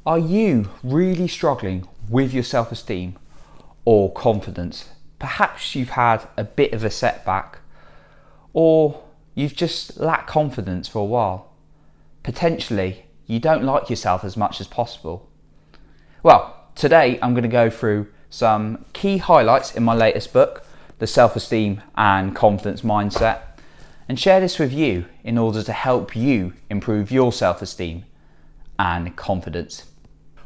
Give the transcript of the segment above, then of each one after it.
Are you really struggling with your self-esteem or confidence? Perhaps you've had a bit of a setback, or you've just lacked confidence for a while. Potentially, you don't like yourself as much as possible. Well, today I'm going to go through some key highlights in my latest book, The Self-Esteem and Confidence Mindset, and share this with you in order to help you improve your self-esteem and confidence.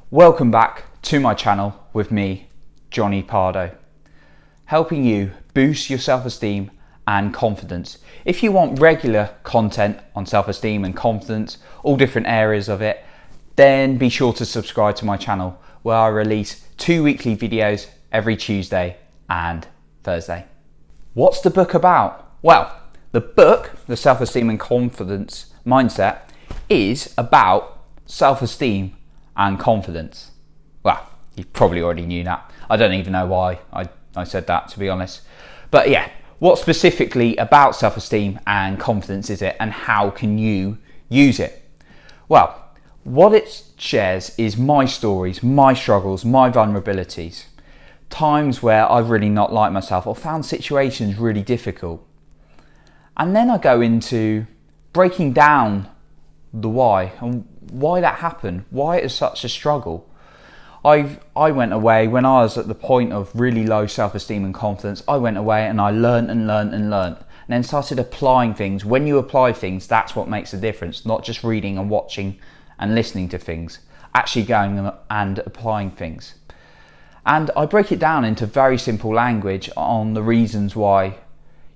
Welcome back to my channel with me, Jonny Pardoe, helping you boost your self-esteem and confidence. If you want regular content on self-esteem and confidence, all different areas of it, then be sure to subscribe to my channel where I release 2 weekly videos every Tuesday and Thursday. What's the book about? Well, the book, The Self-Esteem and Confidence Mindset, is about self-esteem and confidence. Well, you probably already knew that. I don't even know why I said that, to be honest. But yeah, what specifically about self-esteem and confidence is it, and how can you use it? Well, what it shares is my stories, my struggles, my vulnerabilities, times where I've really not liked myself or found situations really difficult. And then I go into breaking down the why and why that happened, why it is such a struggle. I went away when I was at the point of really low self-esteem and confidence. I went away and I learned and then started applying things. When you apply things, that's what makes a difference, not just reading and watching and listening to things, actually going and applying things. And I break it down into very simple language on the reasons why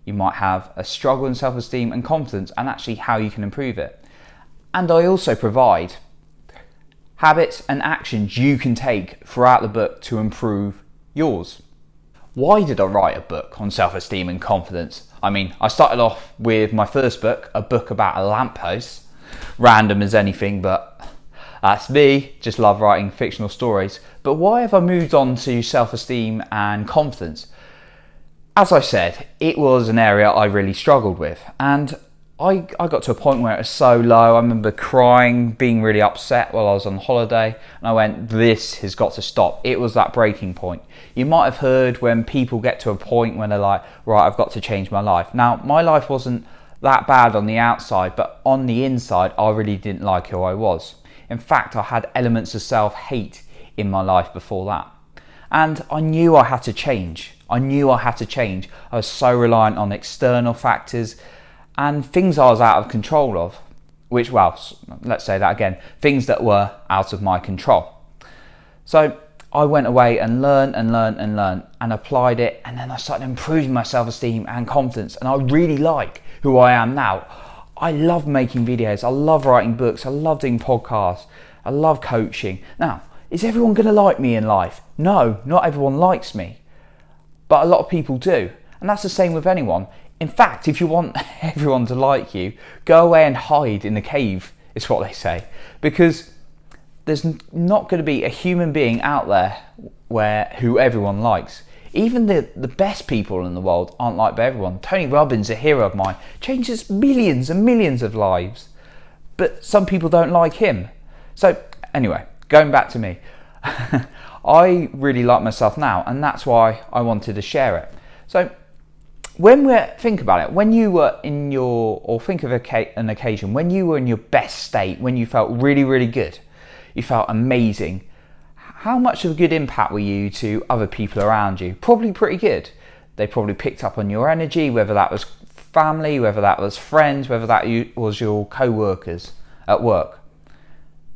you might have a struggle in self-esteem and confidence, and actually how you can improve it. And I also provide habits and actions you can take throughout the book to improve yours. Why did I write a book on self-esteem and confidence? I mean, I started off with my first book, a book about a lamppost. Random as anything, but that's me, just love writing fictional stories. But why have I moved on to self-esteem and confidence? As I said, it was an area I really struggled with, and I got to a point where it was so low. I remember crying, being really upset while I was on holiday, and I went, this has got to stop. It was that breaking point. You might have heard when people get to a point when they're like, right, I've got to change my life. Now, my life wasn't that bad on the outside, but on the inside, I really didn't like who I was. In fact, I had elements of self-hate in my life before that. And I knew I had to change. I was so reliant on external factors and things I was out of control of, which, well, let's say that again, things that were out of my control. So I went away and learned and applied it, and then I started improving my self-esteem and confidence, and I really like who I am now. I love making videos, I love writing books, I love doing podcasts, I love coaching. Now, is everyone going to like me in life? No, not everyone likes me, but a lot of people do, and that's the same with anyone. In fact, if you want everyone to like you, go away and hide in the cave, is what they say. Because there's not going to be a human being out there who everyone likes. Even the best people in the world aren't liked by everyone. Tony Robbins, a hero of mine, changes millions and millions of lives. But some people don't like him. So anyway, going back to me. I really like myself now, and that's why I wanted to share it. So think about it, when you were in think of an occasion when you were in your best state, when you felt really, really good, you felt amazing, how much of a good impact were you to other people around you? Probably pretty good. They probably picked up on your energy, whether that was family, whether that was friends, whether that was your co-workers at work.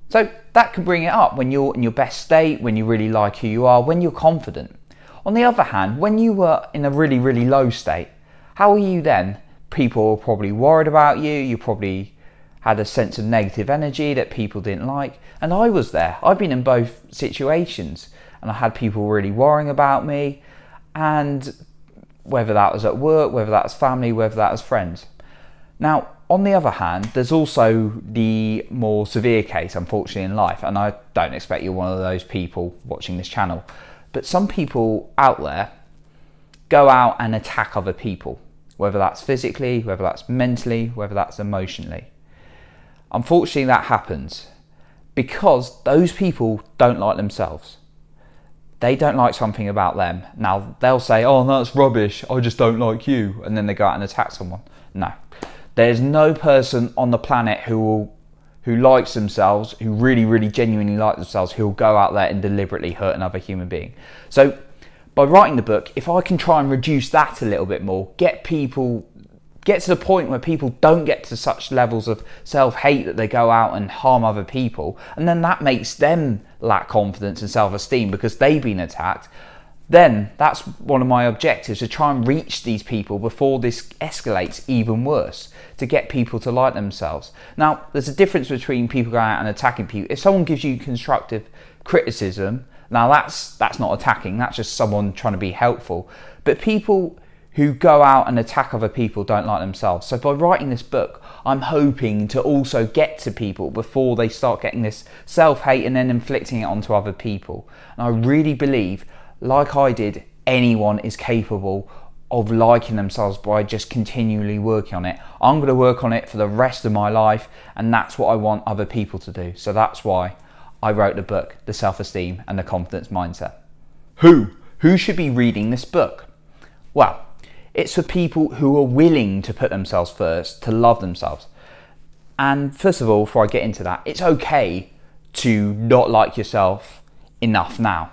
So that can bring it up when you're in your best state, when you really like who you are, when you're confident. On the other hand, when you were in a really, really low state, how are you then? People were probably worried about you. You probably had a sense of negative energy that people didn't like. And I was there. I've been in both situations, and I had people really worrying about me, and whether that was at work, whether that was family, whether that was friends. Now, on the other hand, there's also the more severe case, unfortunately, in life, and I don't expect you're one of those people watching this channel, but some people out there go out and attack other people, whether that's physically, whether that's mentally, whether that's emotionally. Unfortunately, that happens. because those people don't like themselves. They don't like something about them. Now, they'll say, oh, no, that's rubbish, I just don't like you, and then they go out and attack someone. No. There's no person on the planet who likes themselves, who really, really genuinely like themselves, who will go out there and deliberately hurt another human being. So, by writing the book, if I can try and reduce that a little bit more, get to the point where people don't get to such levels of self-hate that they go out and harm other people, and then that makes them lack confidence and self-esteem because they've been attacked, then that's one of my objectives, to try and reach these people before this escalates even worse, to get people to like themselves. Now, there's a difference between people going out and attacking people. If someone gives you constructive criticism, now that's not attacking, that's just someone trying to be helpful. But people who go out and attack other people don't like themselves. So by writing this book, I'm hoping to also get to people before they start getting this self-hate and then inflicting it onto other people. And I really believe, like I did, anyone is capable of liking themselves by just continually working on it. I'm going to work on it for the rest of my life, and that's what I want other people to do. So that's why I wrote the book, The Self-Esteem and the Confidence Mindset. Who should be reading this book? Well, it's for people who are willing to put themselves first, to love themselves. And first of all, before I get into that, it's okay to not like yourself enough now.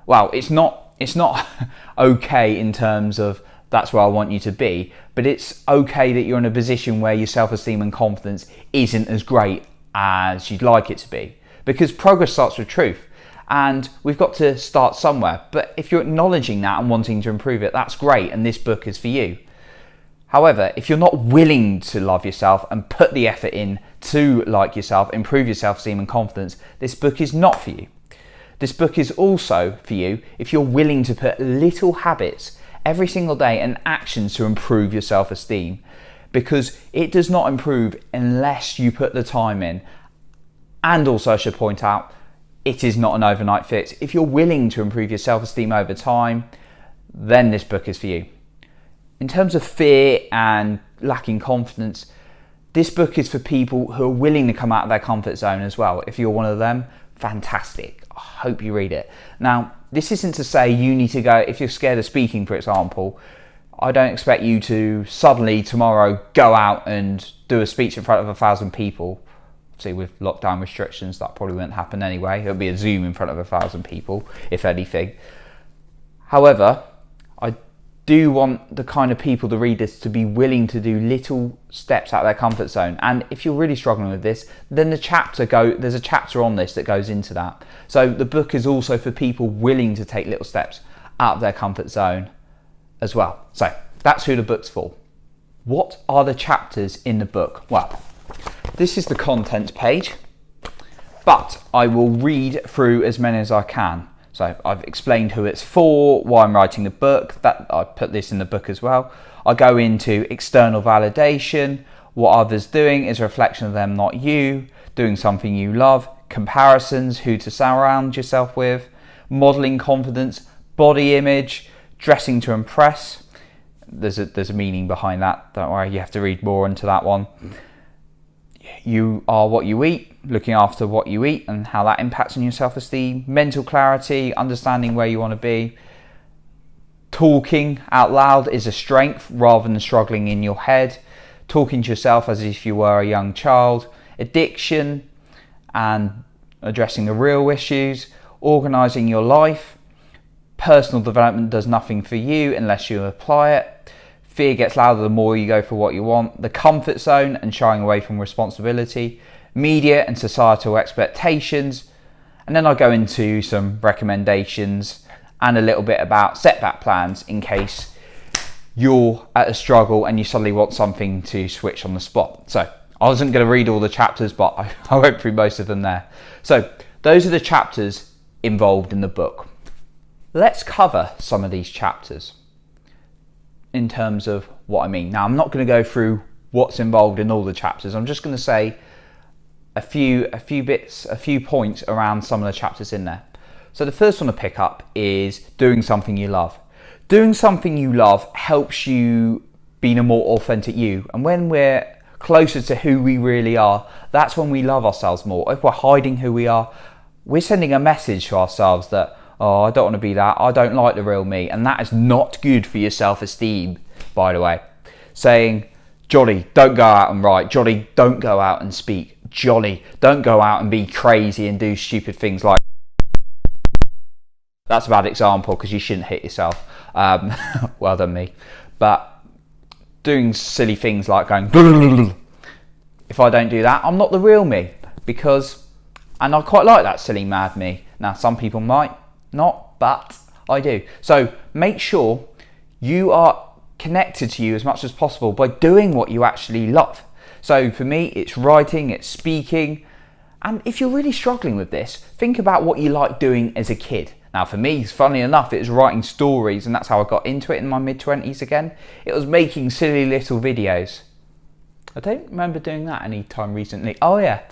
Well, it's not okay in terms of that's where I want you to be, but it's okay that you're in a position where your self-esteem and confidence isn't as great as you'd like it to be. Because progress starts with truth. And we've got to start somewhere. But if you're acknowledging that and wanting to improve it, that's great, and this book is for you. However, if you're not willing to love yourself and put the effort in to like yourself, improve your self-esteem and confidence, this book is not for you. This book is also for you if you're willing to put little habits every single day and actions to improve your self-esteem. Because it does not improve unless you put the time in. And also, I should point out, it is not an overnight fix. If you're willing to improve your self-esteem over time, then this book is for you. In terms of fear and lacking confidence, this book is for people who are willing to come out of their comfort zone as well. If you're one of them, fantastic. I hope you read it. Now, this isn't to say you need to go, if you're scared of speaking, for example, I don't expect you to suddenly tomorrow go out and do a speech in front of 1,000 people. See, with lockdown restrictions, that probably won't happen anyway. It'll be a Zoom in front of 1,000 people, if anything. However, I do want the kind of people to read this to be willing to do little steps out of their comfort zone. And if you're really struggling with this, then there's a chapter on this that goes into that. So the book is also for people willing to take little steps out of their comfort zone as well. So that's who the book's for. What are the chapters in the book? Well, this is the contents page, but I will read through as many as I can. So I've explained who it's for, why I'm writing the book, that I put this in the book as well. I go into external validation, what others doing is a reflection of them, not you, doing something you love, comparisons, who to surround yourself with, modeling confidence, body image, dressing to impress. There's a meaning behind that, don't worry, you have to read more into that one. You are what you eat, looking after what you eat and how that impacts on your self-esteem, mental clarity, understanding where you want to be. Talking out loud is a strength rather than struggling in your head. Talking to yourself as if you were a young child. Addiction and addressing the real issues. Organising your life. Personal development does nothing for you unless you apply it. Fear gets louder the more you go for what you want. The comfort zone and shying away from responsibility. Media and societal expectations. And then I go into some recommendations and a little bit about setback plans in case you're at a struggle and you suddenly want something to switch on the spot. So I wasn't going to read all the chapters, but I went through most of them there. So those are the chapters involved in the book. Let's cover some of these chapters in terms of what I mean. Now, I'm not going to go through what's involved in all the chapters. I'm just going to say a few points around some of the chapters in there. So the first one to pick up is doing something you love. Doing something you love helps you be a more authentic you. And when we're closer to who we really are, that's when we love ourselves more. If we're hiding who we are, we're sending a message to ourselves that, oh, I don't want to be that, I don't like the real me, and that is not good for your self-esteem, by the way. Saying, Jonny, don't go out and write. Jonny, don't go out and speak. Jonny, don't go out and be crazy and do stupid things like... That's a bad example because you shouldn't hit yourself. Well done me. But doing silly things like going... If I don't do that, I'm not the real me. Because... And I quite like that silly mad me. Now, some people might not, but I do. So make sure you are connected to you as much as possible by doing what you actually love. So for me, it's writing, it's speaking. And if you're really struggling with this, think about what you like doing as a kid. Now for me, funnily enough, it was writing stories, and that's how I got into it in my mid-20s again. It was making silly little videos. I don't remember doing that any time recently. Oh yeah.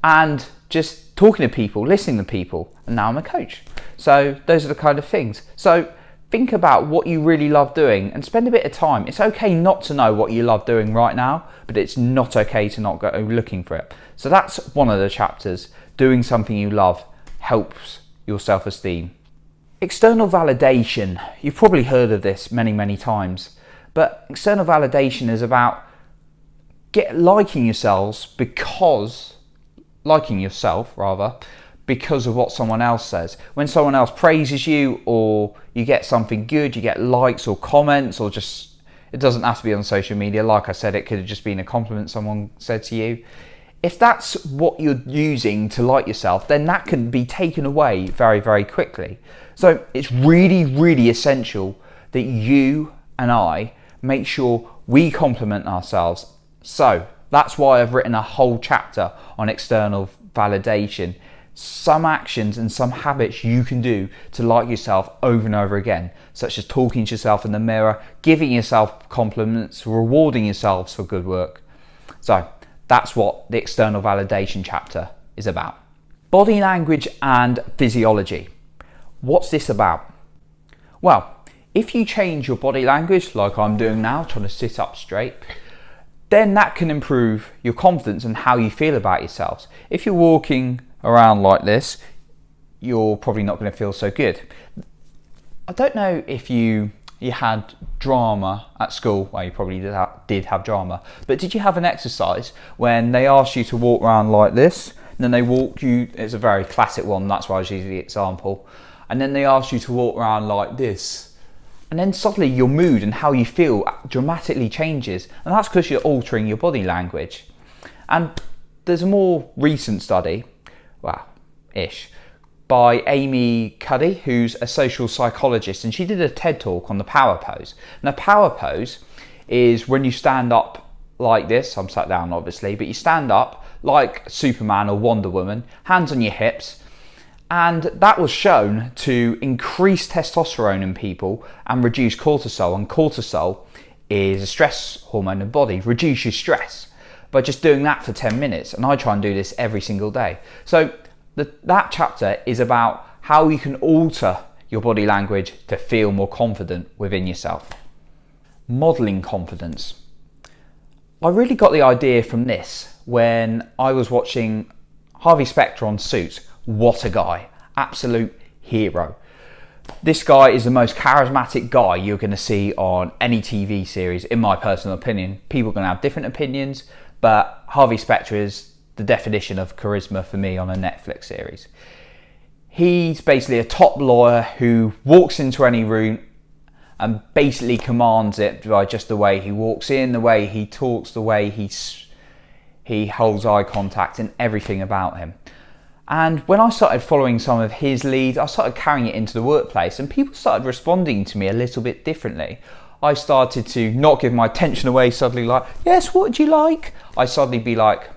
And just talking to people, listening to people, and now I'm a coach. So those are the kind of things. So think about what you really love doing and spend a bit of time. It's okay not to know what you love doing right now, but it's not okay to not go looking for it. So that's one of the chapters. Doing something you love helps your self-esteem. External validation. You've probably heard of this many times, but external validation is about liking yourself because of what someone else says. When someone else praises you, or you get something good, you get likes or comments, or just, it doesn't have to be on social media. Like I said, it could have just been a compliment someone said to you. If that's what you're using to like yourself, then that can be taken away very quickly. So it's really essential that you and I make sure we compliment ourselves. So that's why I've written a whole chapter on external validation. Some actions and some habits you can do to like yourself over and over again, such as talking to yourself in the mirror, giving yourself compliments, rewarding yourselves for good work. So that's what the external validation chapter is about. Body language and physiology. What's this about? Well, if you change your body language, like I'm doing now, trying to sit up straight, then that can improve your confidence and how you feel about yourselves. If you're walking around like this, you're probably not going to feel so good. I don't know if you had drama at school. Well, you probably did have drama, but did you have an exercise when they asked you to walk around like this, and then they walk you, it's a very classic one, that's why I was using the example, and then they asked you to walk around like this, and then suddenly your mood and how you feel dramatically changes, and that's because you're altering your body language. And there's a more recent study, well, ish, by Amy Cuddy, who's a social psychologist, and she did a TED talk on the power pose. Now, power pose is when you stand up like this. I'm sat down obviously, but you stand up like Superman or Wonder Woman, hands on your hips, and that was shown to increase testosterone in people and reduce cortisol. And cortisol is a stress hormone in the body, reduce your stress by just doing that for 10 minutes. And I try and do this every single day. So that chapter is about how you can alter your body language to feel more confident within yourself. Modelling confidence. I really got the idea from this when I was watching Harvey Specter on Suits. What a guy, absolute hero. This guy is the most charismatic guy you're going to see on any TV series, in my personal opinion. People are going to have different opinions, but Harvey Specter is the definition of charisma for me on a Netflix series. He's basically a top lawyer who walks into any room and basically commands it by just the way he walks in, the way he talks, the way he holds eye contact, and everything about him. And when I started following some of his leads, I started carrying it into the workplace, and people started responding to me a little bit differently. I started to not give my attention away, suddenly like, yes, what would you like? I suddenly be like,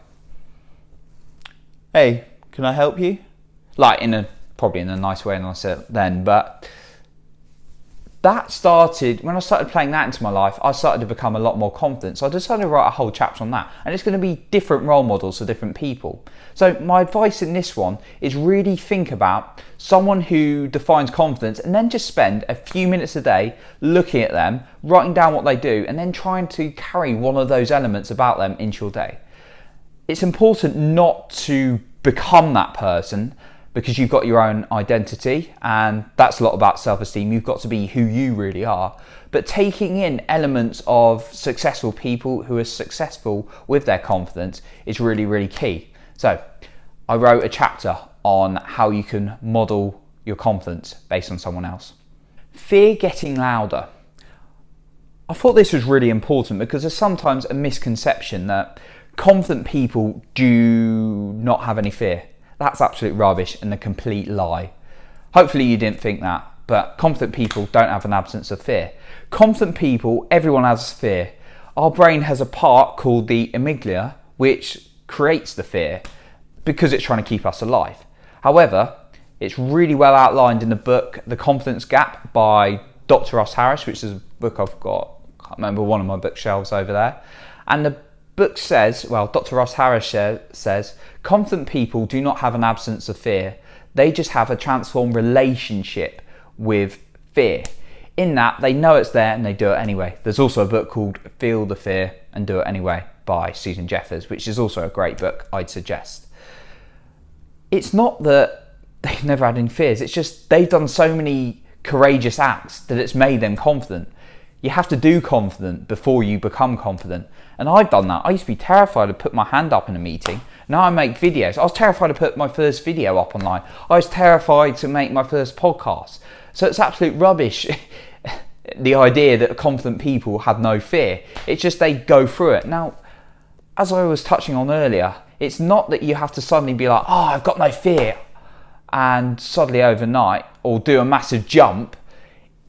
hey, can I help you? Like probably in a nice way, and I said then, but that started, when I started playing that into my life, I started to become a lot more confident. So I decided to write a whole chapter on that. And it's going to be different role models for different people. So my advice in this one is really think about someone who defines confidence, and then just spend a few minutes a day looking at them, writing down what they do, and then trying to carry one of those elements about them into your day. It's important not to become that person, because you've got your own identity, and that's a lot about self-esteem. You've got to be who you really are. But taking in elements of successful people who are successful with their confidence is really, really key. So I wrote a chapter on how you can model your confidence based on someone else. Fear getting louder. I thought this was really important because there's sometimes a misconception that confident people do not have any fear. That's absolute rubbish and a complete lie. Hopefully you didn't think that, but confident people don't have an absence of fear. Confident people, everyone has fear. Our brain has a part called the amygdala, which creates the fear because it's trying to keep us alive. However, it's really well outlined in the book, The Confidence Gap by Dr. Ross Harris, which is a book I've got, I can't remember, one of my bookshelves over there. And the book says, well, Dr. Ross Harris says, confident people do not have an absence of fear. They just have a transformed relationship with fear. In that, they know it's there and they do it anyway. There's also a book called Feel the Fear and Do It Anyway by Susan Jeffers, which is also a great book I'd suggest. It's not that they've never had any fears. It's just they've done so many courageous acts that it's made them confident. You have to do confident before you become confident. And I've done that. I used to be terrified to put my hand up in a meeting. Now I make videos. I was terrified to put my first video up online. I was terrified to make my first podcast. So it's absolute rubbish, the idea that confident people have no fear. It's just they go through it. Now, as I was touching on earlier, it's not that you have to suddenly be like, oh, I've got no fear, and suddenly overnight, or do a massive jump.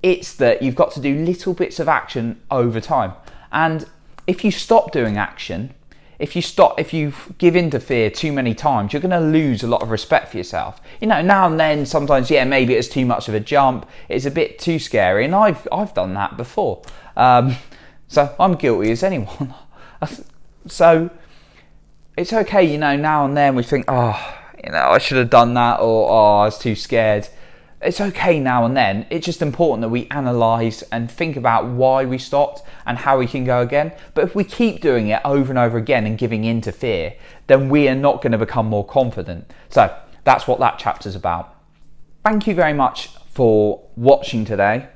It's that you've got to do little bits of action over time. And if you stop doing action, if you give in to fear too many times, you're going to lose a lot of respect for yourself. You know, now and then, sometimes, yeah, maybe it's too much of a jump. It's a bit too scary, and I've done that before. So I'm guilty as anyone. So it's okay, you know, now and then we think, oh, you know, I should have done that, or oh, I was too scared. It's okay now and then. It's just important that we analyse and think about why we stopped and how we can go again. But if we keep doing it over and over again and giving in to fear, then we are not going to become more confident. So that's what that chapter's about. Thank you very much for watching today,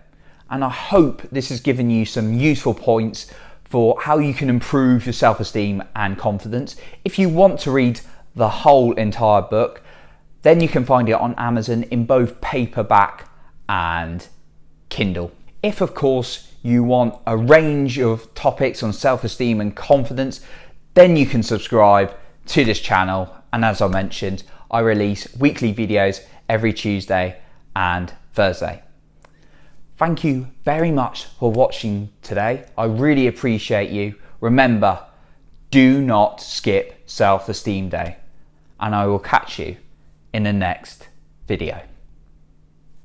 and I hope this has given you some useful points for how you can improve your self-esteem and confidence. If you want to read the whole entire book, then you can find it on Amazon in both paperback and Kindle. If, of course, you want a range of topics on self-esteem and confidence, then you can subscribe to this channel. And as I mentioned, I release weekly videos every Tuesday and Thursday. Thank you very much for watching today. I really appreciate you. Remember, do not skip Self-Esteem Day, and I will catch you in the next video.